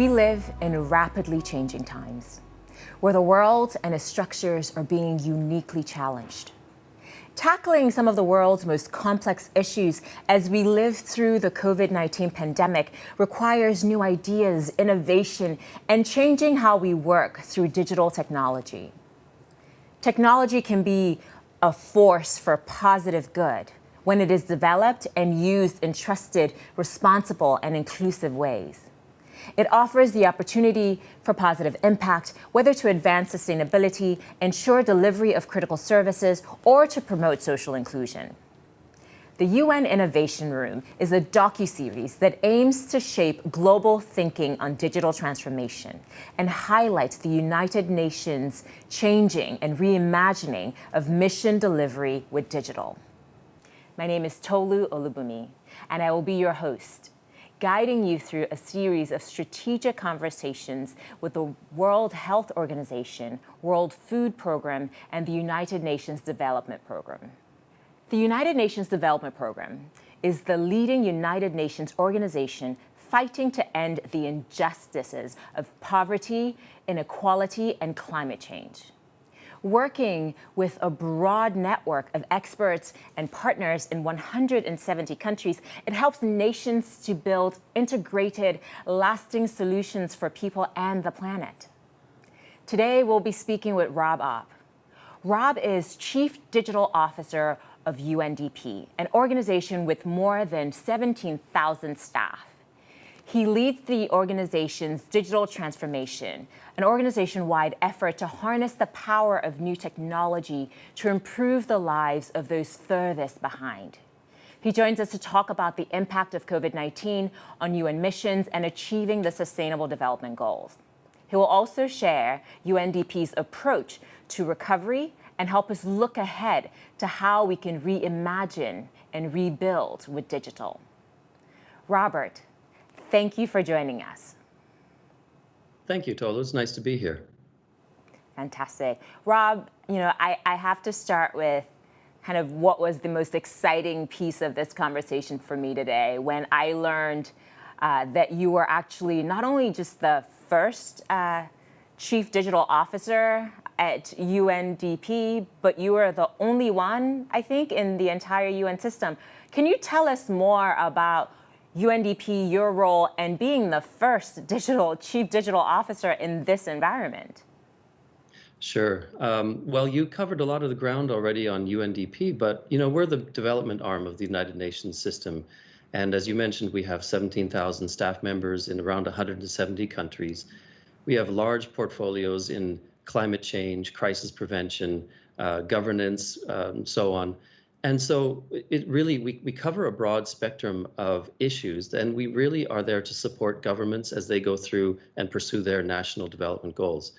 We live in rapidly changing times, where the world and its structures are being uniquely challenged. Tackling some of the world's most complex issues as we live through the COVID-19 pandemic requires new ideas, innovation, and changing how we work through digital technology. Technology can be a force for positive good when it is developed and used in trusted, responsible, and inclusive ways. It offers the opportunity for positive impact, whether to advance sustainability, ensure delivery of critical services, or to promote social inclusion. The UN Innovation Room is a docuseries that aims to shape global thinking on digital transformation and highlights the United Nations changing and reimagining of mission delivery with digital. My name is Tolu Olubunmi, and I will be your host, guiding you through a series of strategic conversations with the World Health Organization, World Food Program, and the United Nations Development Program. The United Nations Development Program is the leading United Nations organization fighting to end the injustices of poverty, inequality, and climate change. Working with a broad network of experts and partners in 170 countries, it helps nations to build integrated, lasting solutions for people and the planet. Today, we'll be speaking with Rob Opp. Rob is Chief Digital Officer of UNDP, an organization with more than 17,000 staff. He leads the organization's digital transformation, an organization-wide effort to harness the power of new technology to improve the lives of those furthest behind. He joins us to talk about the impact of COVID-19 on UN missions and achieving the Sustainable Development Goals. He will also share UNDP's approach to recovery and help us look ahead to how we can reimagine and rebuild with digital. Robert, thank you for joining us. Thank you, Tolu. It's nice to be here. Fantastic. Rob, I have to start with kind of what was the most exciting piece of this conversation for me today when I learned that you were actually not only just the first Chief Digital Officer at UNDP, but you are the only one, I think, in the entire UN system. Can you tell us more about UNDP, your role, and being the first Chief Digital Officer in this environment? Sure. Well, you covered a lot of the ground already on UNDP, but we're the development arm of the United Nations system. And as you mentioned, we have 17,000 staff members in around 170 countries. We have large portfolios in climate change, crisis prevention, governance, and so on. And so it really, we cover a broad spectrum of issues, and we really are there to support governments as they go through and pursue their national development goals.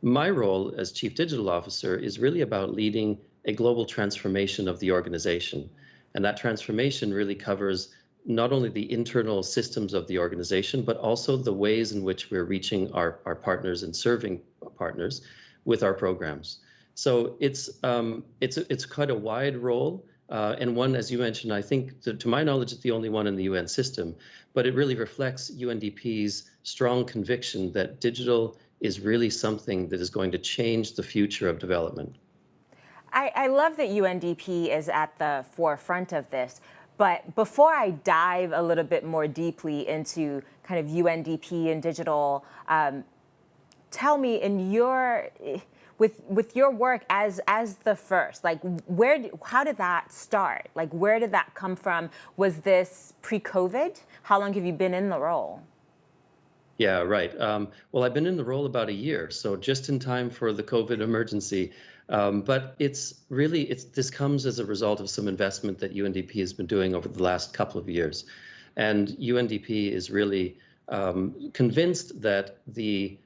My role as Chief Digital Officer is really about leading a global transformation of the organization. And that transformation really covers not only the internal systems of the organization, but also the ways in which we're reaching our partners and serving partners with our programs. So it's quite a wide role, and one, as you mentioned, I think, to my knowledge, it's the only one in the UN system, but it really reflects UNDP's strong conviction that digital is really something that is going to change the future of development. I love that UNDP is at the forefront of this, but before I dive a little bit more deeply into kind of UNDP and digital, tell me, with your work as the first, like how did that start? Like where did that come from? Was this pre-COVID? How long have you been in the role? Yeah, right. Well, I've been in the role about a year, so just in time for the COVID emergency. But this comes as a result of some investment that UNDP has been doing over the last couple of years. And UNDP is really convinced that the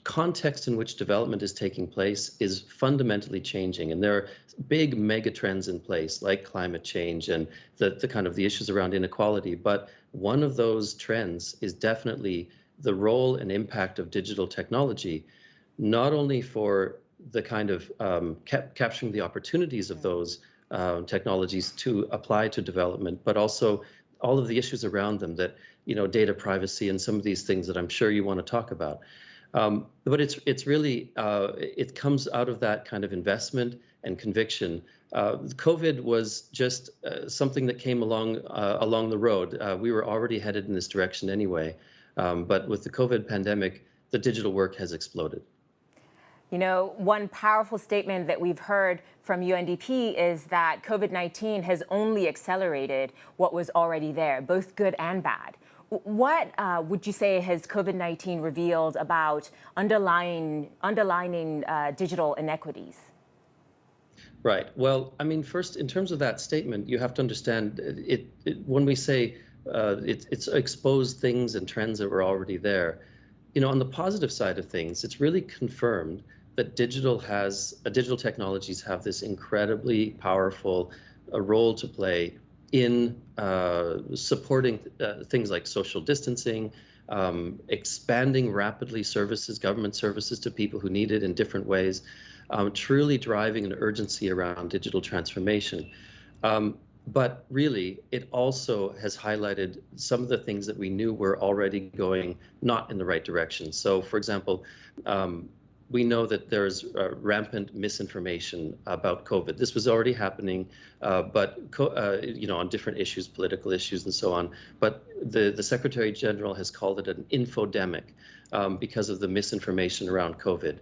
context in which development is taking place is fundamentally changing, and there are big mega trends in place like climate change and the kind of the issues around inequality. But one of those trends is definitely the role and impact of digital technology, not only for the kind of capturing the opportunities of those technologies to apply to development, but also all of the issues around them that, data privacy and some of these things that I'm sure you want to talk about. But it's really, it comes out of that kind of investment and conviction. COVID was just something that came along the road. We were already headed in this direction anyway. But with the COVID pandemic, the digital work has exploded. One powerful statement that we've heard from UNDP is that COVID-19 has only accelerated what was already there, both good and bad. What would you say has COVID-19 revealed about underlying digital inequities? Right. Well, I mean, first, in terms of that statement, you have to understand when we say it's exposed things and trends that were already there. On the positive side of things, it's really confirmed that digital technologies have this incredibly powerful role to play in supporting things like social distancing, expanding rapidly government services to people who need it in different ways, truly driving an urgency around digital transformation. But really, it also has highlighted some of the things that we knew were already going not in the right direction. So, for example, we know that there's rampant misinformation about COVID. This was already happening, but on different issues, political issues, and so on. But the Secretary General has called it an infodemic because of the misinformation around COVID.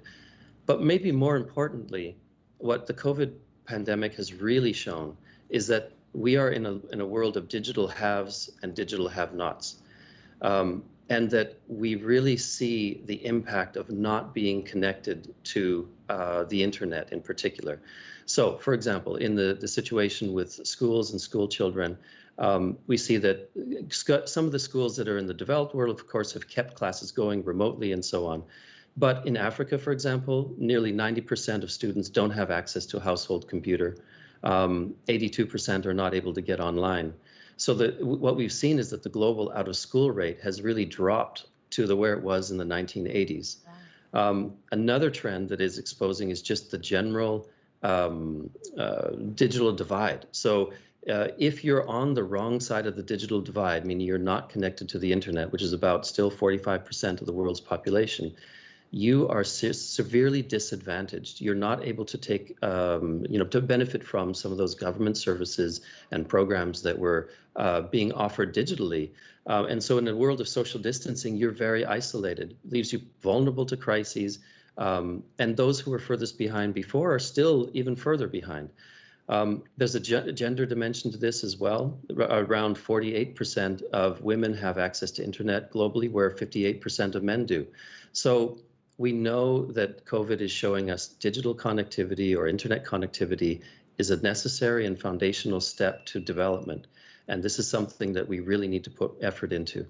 But maybe more importantly, what the COVID pandemic has really shown is that we are in a world of digital haves and digital have-nots. And that we really see the impact of not being connected to the internet in particular. So, for example, in the situation with schools and school children, we see that some of the schools that are in the developed world, of course, have kept classes going remotely and so on. But in Africa, for example, nearly 90% of students don't have access to a household computer. 82% are not able to get online. So what we've seen is that the global out-of-school rate has really dropped to where it was in the 1980s. Wow. Another trend that is exposing is just the general digital divide. So if you're on the wrong side of the digital divide, meaning you're not connected to the internet, which is about still 45% of the world's population, you are severely disadvantaged. You're not able to take, to benefit from some of those government services and programs that were being offered digitally. And so in a world of social distancing, you're very isolated, leaves you vulnerable to crises. And those who were furthest behind before are still even further behind. There's a gender dimension to this as well. Around 48% of women have access to internet globally, where 58% of men do. So we know that COVID is showing us digital connectivity or internet connectivity is a necessary and foundational step to development. And this is something that we really need to put effort into.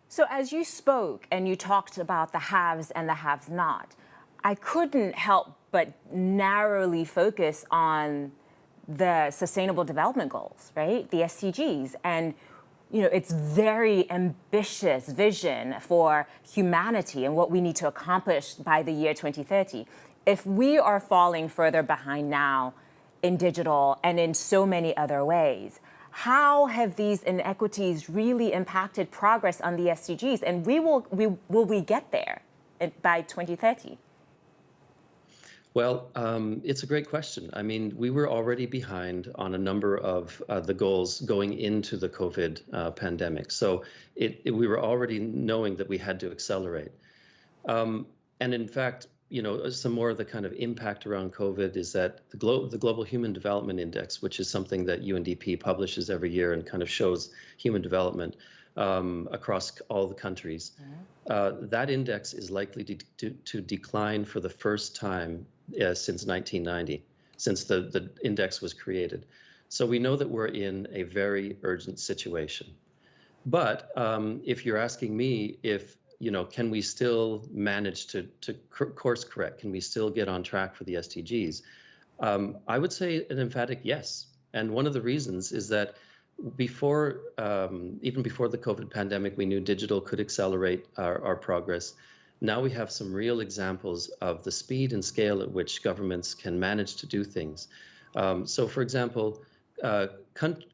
So as you spoke and you talked about the haves and the have-not, I couldn't help but narrowly focus on the Sustainable Development Goals, right? The SDGs. And it's very ambitious vision for humanity and what we need to accomplish by the year 2030. If we are falling further behind now in digital and in so many other ways, how have these inequities really impacted progress on the SDGs? And will we get there by 2030? Well, it's a great question. I mean, we were already behind on a number of the goals going into the COVID pandemic. So we were already knowing that we had to accelerate. And in fact, some more of the kind of impact around COVID is that the Global Human Development Index, which is something that UNDP publishes every year and kind of shows human development across all the countries, that index is likely to decline for the first time since 1990, since the index was created. So we know that we're in a very urgent situation. But if you're asking me if, can we still manage to course correct? Can we still get on track for the SDGs? I would say an emphatic yes. And one of the reasons is that even before the COVID pandemic, we knew digital could accelerate our progress. Now we have some real examples of the speed and scale at which governments can manage to do things. So, for example,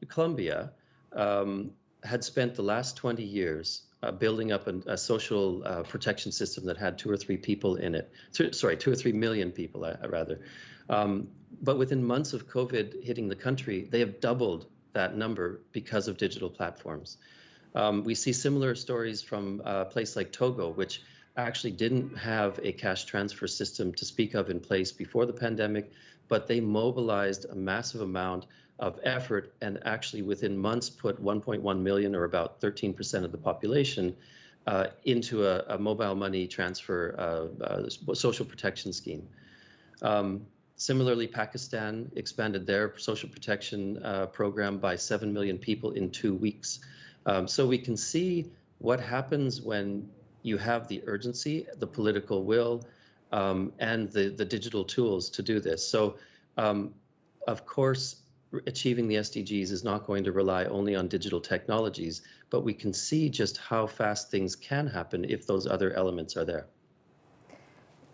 Colombia had spent the last 20 years building up a social protection system that had 2 or 3 people in it. Sorry, 2 or 3 million people, rather. But within months of COVID hitting the country, they have doubled that number because of digital platforms. We see similar stories from a place like Togo, which actually didn't have a cash transfer system to speak of in place before the pandemic, but they mobilized a massive amount of effort and actually within months put 1.1 million, or about 13% of the population, into a mobile money transfer social protection scheme. Similarly, Pakistan expanded their social protection program by 7 million people in 2 weeks. So we can see what happens when you have the urgency, the political will, and the digital tools to do this. So, of course, achieving the SDGs is not going to rely only on digital technologies, but we can see just how fast things can happen if those other elements are there.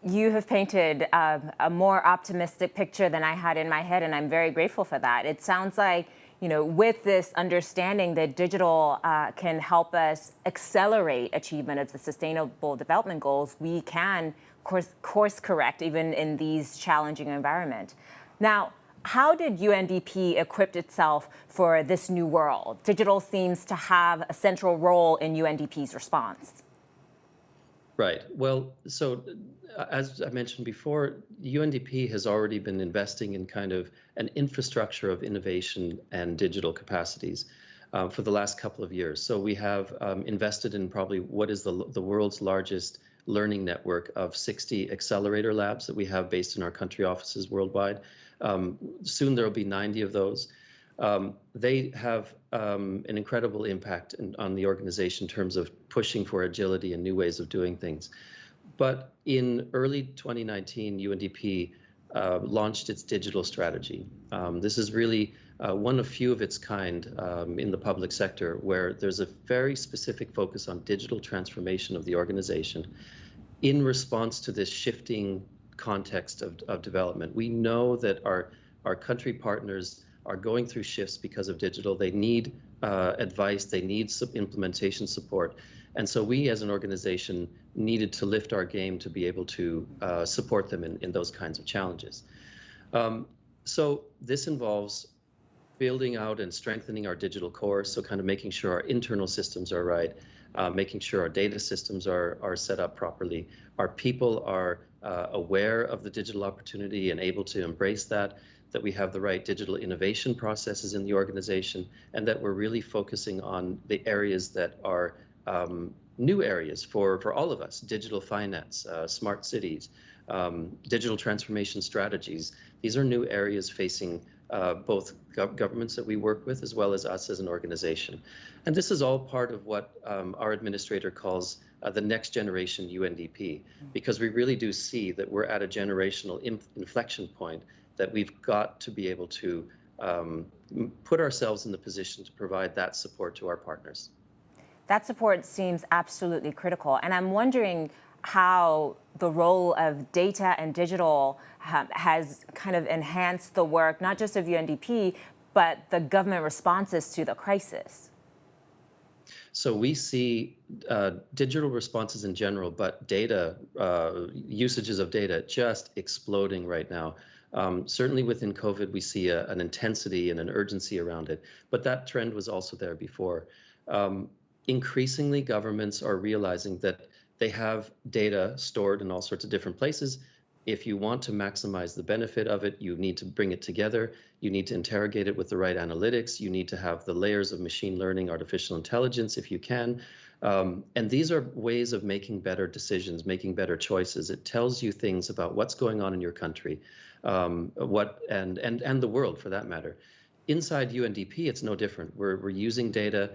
You have painted a more optimistic picture than I had in my head, and I'm very grateful for that. It sounds like, with this understanding that digital can help us accelerate achievement of the Sustainable Development Goals, we can course correct even in these challenging environments. Now, how did UNDP equip itself for this new world? Digital seems to have a central role in UNDP's response. Right. Well, so as I mentioned before, UNDP has already been investing in kind of an infrastructure of innovation and digital capacities for the last couple of years. So we have invested in probably what is the world's largest learning network of 60 accelerator labs that we have based in our country offices worldwide. Soon there will be 90 of those. They have an incredible impact on the organization in terms of pushing for agility and new ways of doing things. But in early 2019, UNDP launched its digital strategy. This is really one of few of its kind in the public sector, where there's a very specific focus on digital transformation of the organization in response to this shifting context of development. We know that our country partners are going through shifts because of digital. They need advice, they need some implementation support. And so we as an organization needed to lift our game to be able to support them in those kinds of challenges. So this involves building out and strengthening our digital core, so kind of making sure our internal systems are right, making sure our data systems are set up properly, our people are aware of the digital opportunity and able to embrace that we have the right digital innovation processes in the organization, and that we're really focusing on the areas that are new areas for all of us: digital finance, smart cities, digital transformation strategies. These are new areas facing both governments that we work with as well as us as an organization. And this is all part of what our administrator calls the next generation UNDP, because we really do see that we're at a generational inflection point, that we've got to be able to put ourselves in the position to provide that support to our partners. That support seems absolutely critical. And I'm wondering how the role of data and digital has kind of enhanced the work, not just of UNDP, but the government responses to the crisis. So we see digital responses in general, but data, usages of data just exploding right now. Certainly within COVID, we see an intensity and an urgency around it, but that trend was also there before. Increasingly, governments are realizing that they have data stored in all sorts of different places. If you want to maximize the benefit of it, you need to bring it together. You need to interrogate it with the right analytics. You need to have the layers of machine learning, artificial intelligence, if you can. And these are ways of making better decisions, making better choices. It tells you things about what's going on in your country, and the world, for that matter. Inside UNDP, it's no different. We're using data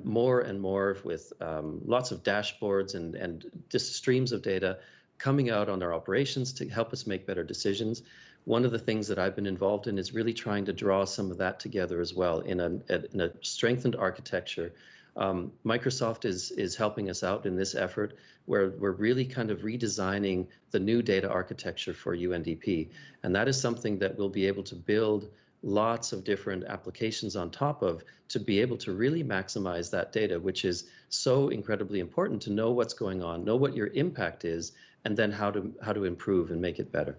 more and more with lots of dashboards and just streams of data coming out on our operations to help us make better decisions. One of the things that I've been involved in is really trying to draw some of that together as well in a strengthened architecture. Microsoft is helping us out in this effort, where we're really kind of redesigning the new data architecture for UNDP. And that is something that we'll be able to build lots of different applications on top of to be able to really maximize that data, which is so incredibly important to know what's going on, know what your impact is, and then how to improve and make it better.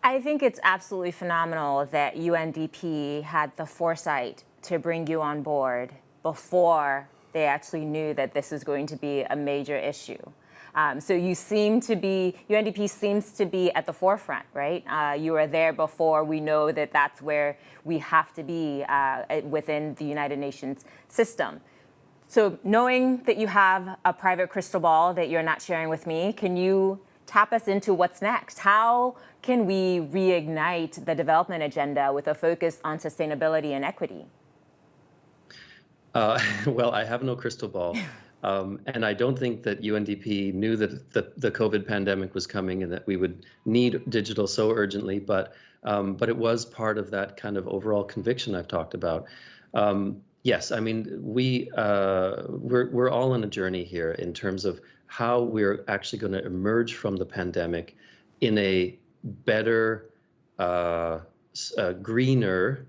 I think it's absolutely phenomenal that UNDP had the foresight to bring you on board before they actually knew that this was going to be a major issue. So UNDP seems to be at the forefront, right? You were there before. We know that that's where we have to be within the United Nations system. So knowing that you have a private crystal ball that you're not sharing with me, can you tap us into what's next? How can we reignite the development agenda with a focus on sustainability and equity? Well, I have no crystal ball. And I don't think that UNDP knew that the COVID pandemic was coming and that we would need digital so urgently, but it was part of that kind of overall conviction I've talked about. Yes, I mean, we're all on a journey here in terms of how we're actually going to emerge from the pandemic in a better, greener,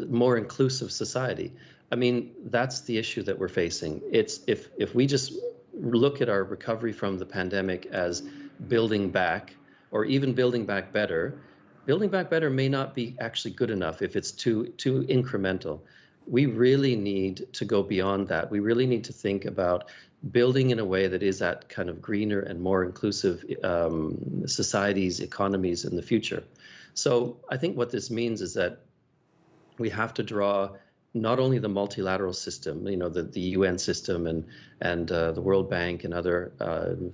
more inclusive society. I mean, that's the issue that we're facing. It's if we just look at our recovery from the pandemic as building back, or even building back better may not be actually good enough if it's too incremental. We really need to go beyond that. We really need to think about building in a way that is that kind of greener and more inclusive societies, economies in the future. So I think what this means is that we have to draw not only the multilateral system, the UN system and the World Bank and other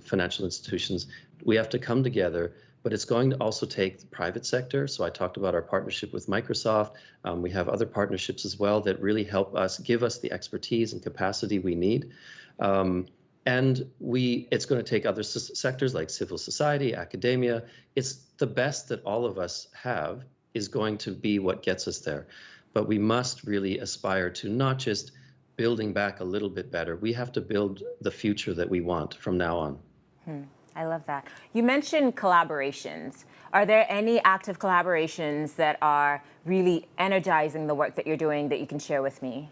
financial institutions. We have to come together, but it's going to also take the private sector. So I talked about our partnership with Microsoft. We have other partnerships as well that really help us, give us the expertise and capacity we need. And it's going to take other sectors like civil society, academia. It's the best that all of us have is going to be what gets us there. But we must really aspire to not just building back a little bit better. We have to build the future that we want from now on. I love that. You mentioned collaborations. Are there any active collaborations that are really energizing the work that you're doing that you can share with me?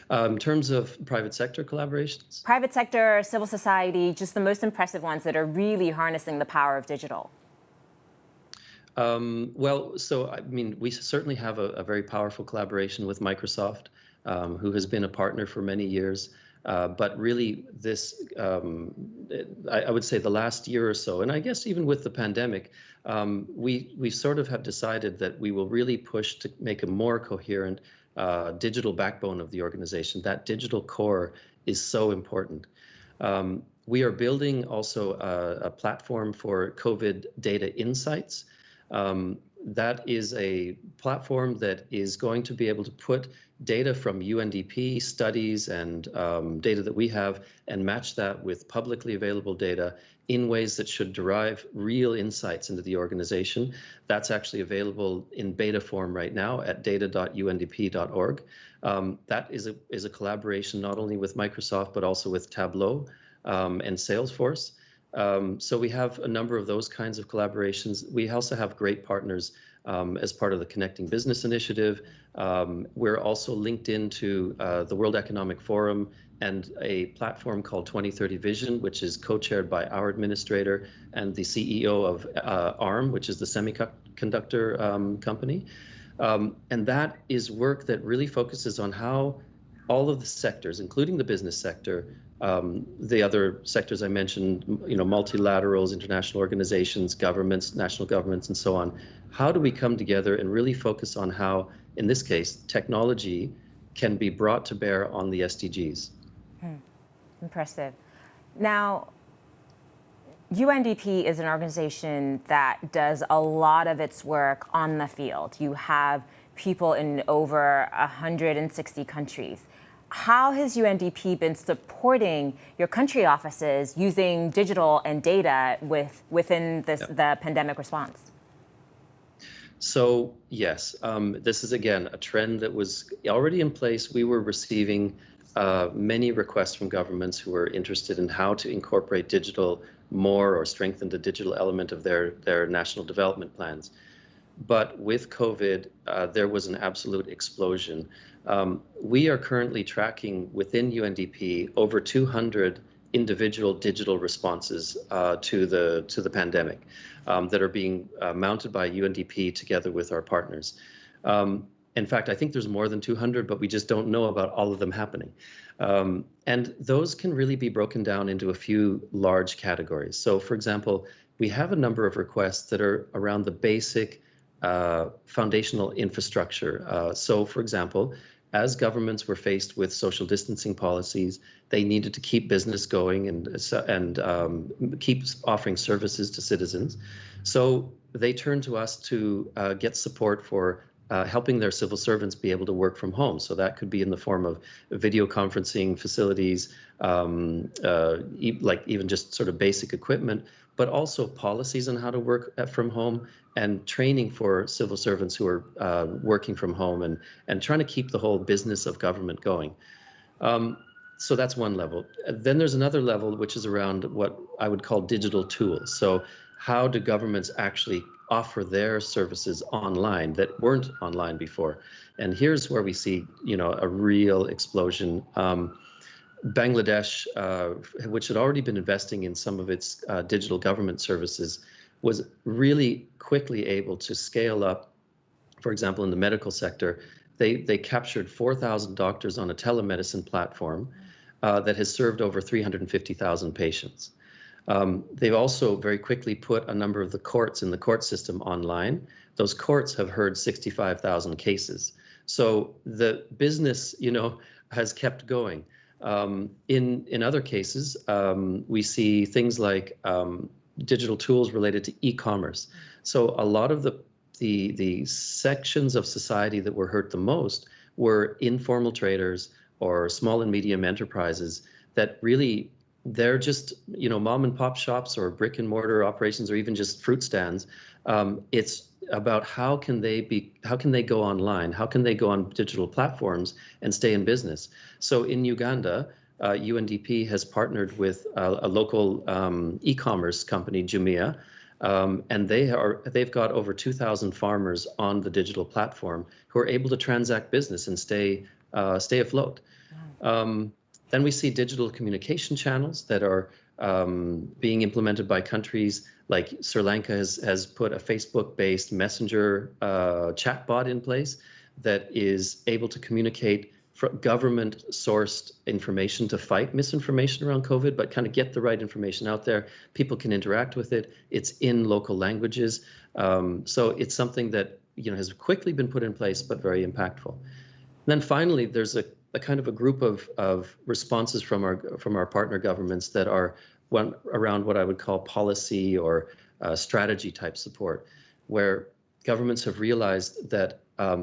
In terms of private sector collaborations? Private sector, civil society, just the most impressive ones that are really harnessing the power of digital. Well, so I mean, we certainly have a very powerful collaboration with Microsoft, who has been a partner for many years. But really, this, I would say the last year or so, and I guess even with the pandemic, we sort of have decided that we will really push to make a more coherent digital backbone of the organization. That digital core is so important. We are building also a platform for COVID data insights. That is a platform that is going to be able to put data from UNDP studies and data that we have and match that with publicly available data in ways that should derive real insights into the organization. That's actually available in beta form right now at data.undp.org. That is a collaboration not only with Microsoft, but also with Tableau and Salesforce. So we have a number of those kinds of collaborations. We also have great partners as part of the Connecting Business Initiative. We're also linked into the World Economic Forum and a platform called 2030 Vision, which is co-chaired by our administrator and the CEO of ARM, which is the semiconductor company. And that is work that really focuses on how all of the sectors, including the business sector, the other sectors I mentioned, multilaterals, international organizations, governments, national governments, and so on. How do we come together and really focus on how, in this case, technology can be brought to bear on the SDGs? Impressive. Now, UNDP is an organization that does a lot of its work on the field. You have people in over 160 countries. How has UNDP been supporting your country offices using digital and data within the pandemic response? So yes, this is again a trend that was already in place. We were receiving many requests from governments who were interested in how to incorporate digital more or strengthen the digital element of their national development plans. but with COVID, there was an absolute explosion. We are currently tracking within UNDP over 200 individual digital responses to the pandemic that are being mounted by UNDP together with our partners. In fact, I think there's more than 200, but we just don't know about all of them happening. And those can really be broken down into a few large categories. So, for example, we have a number of requests that are around the basic foundational infrastructure. So, for example, as governments were faced with social distancing policies, they needed to keep business going and keep offering services to citizens. So they turned to us to get support for helping their civil servants be able to work from home. So that could be in the form of video conferencing facilities, like even just sort of basic equipment, but also policies on how to work from home and training for civil servants who are working from home and trying to keep the whole business of government going. So that's one level. Then there's another level, which is around what I would call digital tools. So how do governments actually offer their services online that weren't online before? And here's where we see, a real explosion. Bangladesh, which had already been investing in some of its digital government services, was really quickly able to scale up. For example, in the medical sector, they captured 4,000 doctors on a telemedicine platform that has served over 350,000 patients. They've also very quickly put a number of the courts in the court system online. Those courts have heard 65,000 cases. So the business, has kept going. In other cases, we see things like digital tools related to e-commerce. So a lot of the sections of society that were hurt the most were informal traders or small and medium enterprises that really, they're just, mom and pop shops or brick and mortar operations or even just fruit stands. It's about how can they go online? How can they go on digital platforms and stay in business? So in Uganda, UNDP has partnered with a local e-commerce company, Jumia, and they've got over 2,000 farmers on the digital platform who are able to transact business and stay afloat. Then we see digital communication channels that are being implemented by countries like Sri Lanka has put a Facebook-based messenger chatbot in place that is able to communicate government-sourced information to fight misinformation around COVID, but kind of get the right information out there. People can interact with it. It's in local languages. So it's something that has quickly been put in place, but very impactful. And then finally, there's a kind of a group of responses from our partner governments that are around what I would call policy or strategy type support, where governments have realized that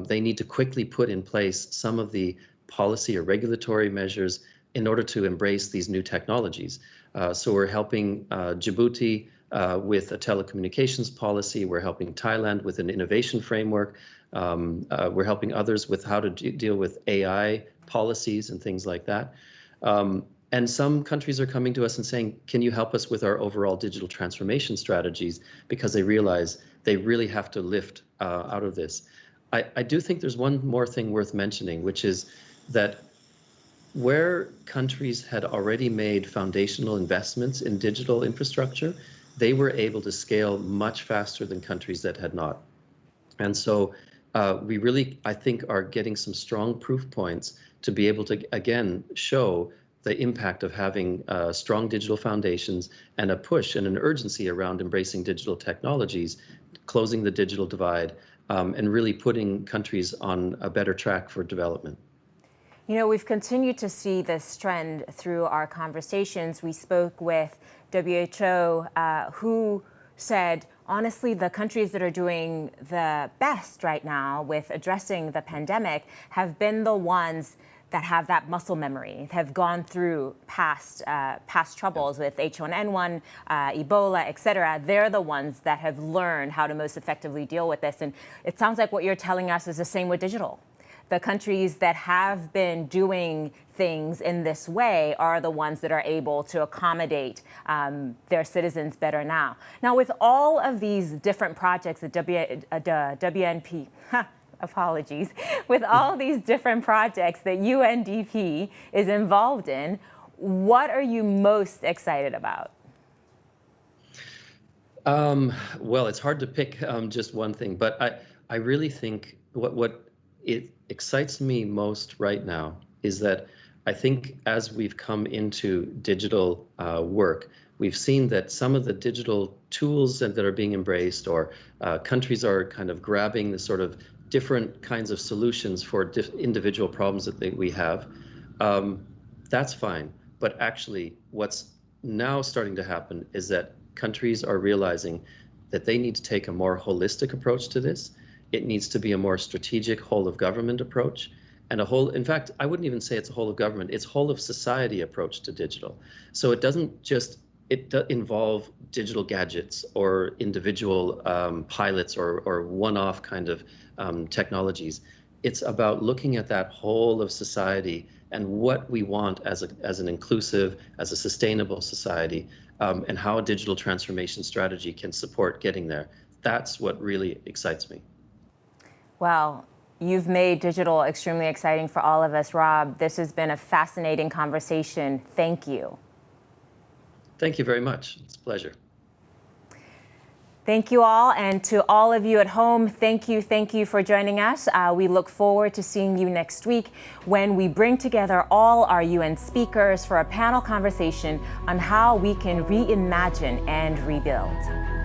they need to quickly put in place some of the policy or regulatory measures in order to embrace these new technologies. So we're helping Djibouti with a telecommunications policy. We're helping Thailand with an innovation framework. We're helping others with how to deal with AI policies and things like that. And some countries are coming to us and saying, can you help us with our overall digital transformation strategies? Because they realize they really have to lift out of this. I do think there's one more thing worth mentioning, which is that where countries had already made foundational investments in digital infrastructure, they were able to scale much faster than countries that had not. And so we really, I think, are getting some strong proof points to be able to, again, show the impact of having strong digital foundations and a push and an urgency around embracing digital technologies, closing the digital divide, and really putting countries on a better track for development. We've continued to see this trend through our conversations. We spoke with WHO, who said, honestly, the countries that are doing the best right now with addressing the pandemic have been the ones that have that muscle memory, have gone through past troubles with H1N1, Ebola, et cetera. They're the ones that have learned how to most effectively deal with this. And it sounds like what you're telling us is the same with digital, The countries that have been doing things in this way are the ones that are able to accommodate their citizens better now. Now, with all of these different projects, the WNP, apologies, with all these different projects that UNDP is involved in, what are you most excited about? Well, it's hard to pick just one thing, but I really think what it excites me most right now is that I think as we've come into digital work, we've seen that some of the digital tools that are being embraced, or countries are kind of grabbing the sort of different kinds of solutions for individual problems that we have. That's fine. But actually, what's now starting to happen is that countries are realizing that they need to take a more holistic approach to this. It needs to be a more strategic whole of government approach, and in fact, I wouldn't even say it's a whole of government, it's whole of society approach to digital. So it doesn't just involve digital gadgets or individual pilots or one-off kind of technologies. It's about looking at that whole of society and what we want as an inclusive, as a sustainable society, and how a digital transformation strategy can support getting there. That's what really excites me. Well, you've made digital extremely exciting for all of us, Rob. This has been a fascinating conversation. Thank you. Thank you very much. It's a pleasure. Thank you all, and to all of you at home, thank you for joining us. We look forward to seeing you next week when we bring together all our UN speakers for a panel conversation on how we can reimagine and rebuild.